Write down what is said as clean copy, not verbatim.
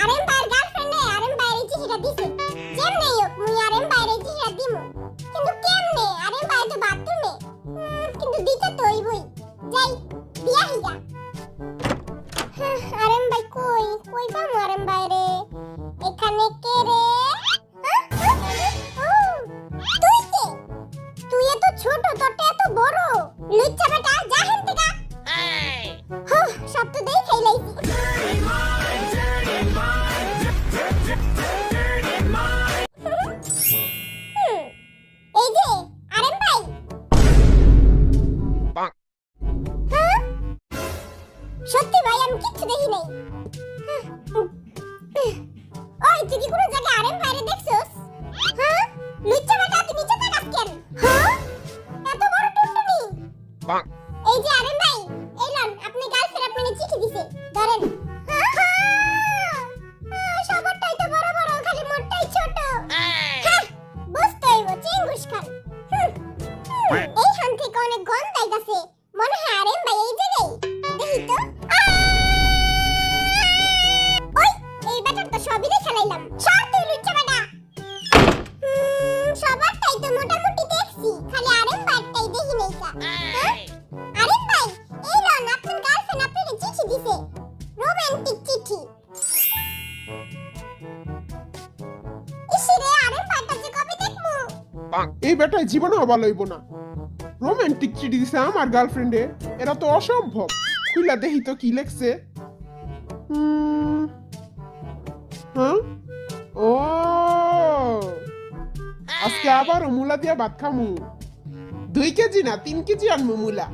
আরেম ভাইয়ের গার্লফ্রেন্ডে আরেম ভাইয়ের এই চিঠিটা দিছে। যেমনে হোক মুই আরেম ভাইয়ের এই চিঠিটা দিমু। কিন্তু কেমনে? আরেম ভাই তো বাথরুমে। কিন্তু দিতে তো হইবই। যাই বিয়া হিগা। আরেম ভাই কই? কই পামু আরেম ভাই রে? এখানে কে রে? তুই কে? তুই এত ছোট, তোরটা এত বড়। লুচ্চা বেটা, যা হেন থেকে। সব তো দেখাই লাইছি। এই যে আরেম ভাই। সত্যি ভাই আমি কিচ্ছু দেখি নাই। ওই তুই কি কোনো জায়গায় আরেম ভাইরে দেখছস? লুচ্চা বেটা তুই নিচে তাকাস কেন? এত বড় টুনটুনি। এই যে আরেম ভাই, এই লন আপনি গার্লফ্রেন্ড আপনাকে চিঠি দিছে। ধরেন। সবারটাই তো বড় বড়, খালি মোরটাই ছোট। বুঝতে হইব চিঙ্গুস খান। এই হান থেকে অনেক গন্ধ আইতাছে। মনে হয় আরেম ভাই এই জায়গায়। দেখি তো। ওই এই বেটার তো সবই দেখে লাইলাম। সর তুই লুচ্চা বেটা। সবারটাই তো মোটামুটি দেখছি, খালি আরেম ভাইটাই দেখি নাই কা। আরেম ভাই, এই লন আপনার গার্লফ্রেন্ড আপনাকে চিঠি দিছে। রোমান্টিক চিঠি। ইসিরে আরেম ভাইটা যে কবে দেখমু? এই বেটাই জীবনেও ভালো হইব না। রোমান্টিক চিঠি দিছে আমার গার্লফ্রেন্ডে, এরা তো অসম্ভব। খুইলা দেখি তো কি লেখছে। ও আজকে আবার মুলা দিয়া ভাত খামু। 2 কেজি না 3 কেজি আনমু মুলা।